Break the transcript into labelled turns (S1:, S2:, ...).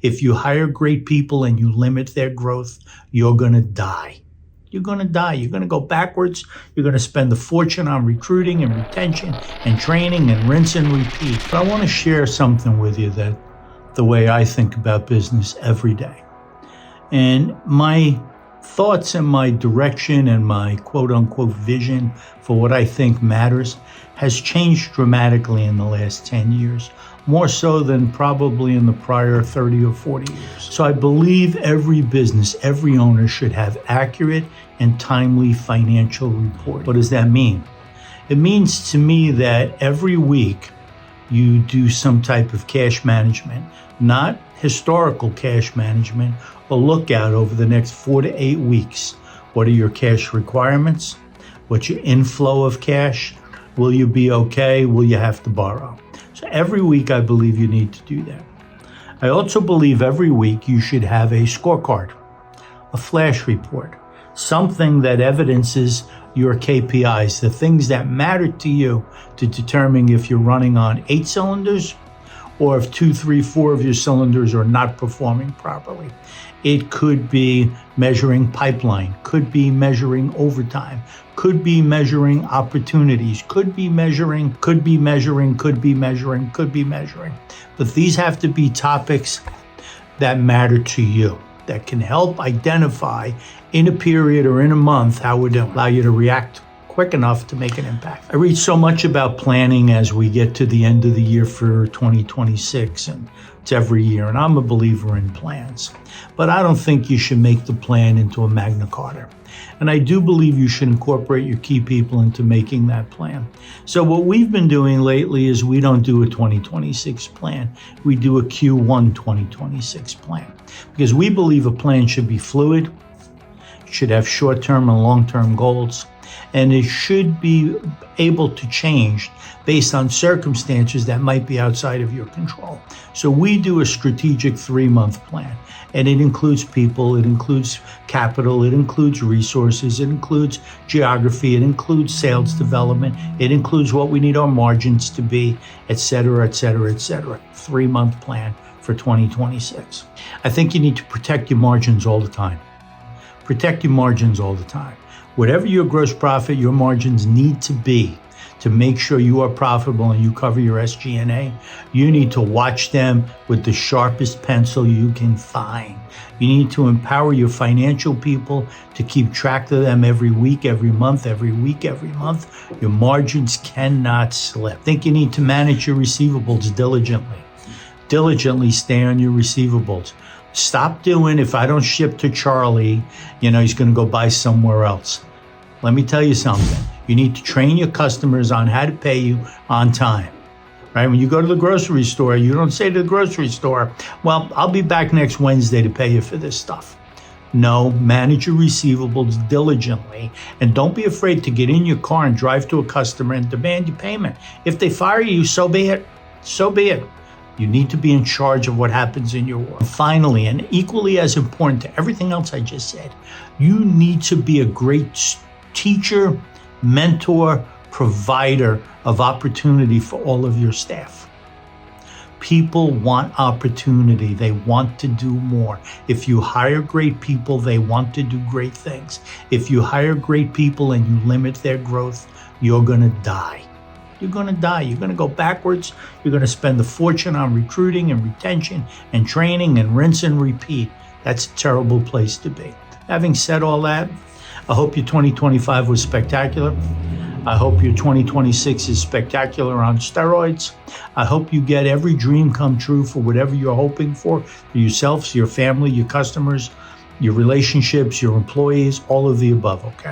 S1: If you hire great people and you limit their growth, you're going to die. You're going to die. You're going to go backwards. You're going to spend a fortune on recruiting and retention and training and rinse and repeat. But I want to share something with you that the way I think about business every day. And my thoughts and my direction and my quote-unquote vision for what I think matters has changed dramatically in the last 10 years, more so than probably in the prior 30 or 40 years. So I believe every business, every owner should have accurate and timely financial reporting. What does that mean? It means to me that every week you do some type of cash management, not historical cash management, a lookout over the next 4 to 8 weeks. What are your cash requirements? What's your inflow of cash? Will you be okay? Will you have to borrow? So every week I believe you need to do that. I also believe every week you should have a scorecard, a flash report, something that evidences your KPIs, the things that matter to you to determine if you're running on 8 cylinders or if 2, 3, 4 of your cylinders are not performing properly. It could be measuring pipeline, could be measuring overtime, could be measuring opportunities, could be measuring. But these have to be topics that matter to you, that can help identify in a period or in a month how we're doing, allow you to react quick enough to make an impact. I read so much about planning as we get to the end of the year for 2026, and it's every year, and I'm a believer in plans. But I don't think you should make the plan into a Magna Carta. And I do believe you should incorporate your key people into making that plan. So what we've been doing lately is we don't do a 2026 plan. We do a Q1 2026 plan. Because we believe a plan should be fluid, should have short-term and long-term goals, and it should be able to change based on circumstances that might be outside of your control. So we do a strategic 3-month plan, and it includes people, it includes capital, it includes resources, it includes geography, it includes sales development, it includes what we need our margins to be, et cetera, et cetera, et cetera. 3-month plan for 2026. I think you need to protect your margins all the time. Protect your margins all the time. Whatever your gross profit, your margins need to be to make sure you are profitable and you cover your SG&A, you need to watch them with the sharpest pencil you can find. You need to empower your financial people to keep track of them every week, every month, every week, every month. Your margins cannot slip. I think you need to manage your receivables diligently. Diligently stay on your receivables. Stop doing, if I don't ship to Charlie, he's going to go buy somewhere else. Let me tell you something. You need to train your customers on how to pay you on time, right? When you go to the grocery store, you don't say to the grocery store, well, I'll be back next Wednesday to pay you for this stuff. No, manage your receivables diligently, and don't be afraid to get in your car and drive to a customer and demand your payment. If they fire you, so be it. So be it. You need to be in charge of what happens in your world. Finally, and equally as important to everything else I just said, you need to be a great teacher, mentor, provider of opportunity for all of your staff. People want opportunity. They want to do more. If you hire great people, they want to do great things. If you hire great people and you limit their growth, you're going to die. You're going to die. You're going to go backwards. You're going to spend a fortune on recruiting and retention and training and rinse and repeat. That's a terrible place to be. Having said all that, I hope your 2025 was spectacular. I hope your 2026 is spectacular on steroids. I hope you get every dream come true for whatever you're hoping for yourselves, your family, your customers, your relationships, your employees, all of the above, okay?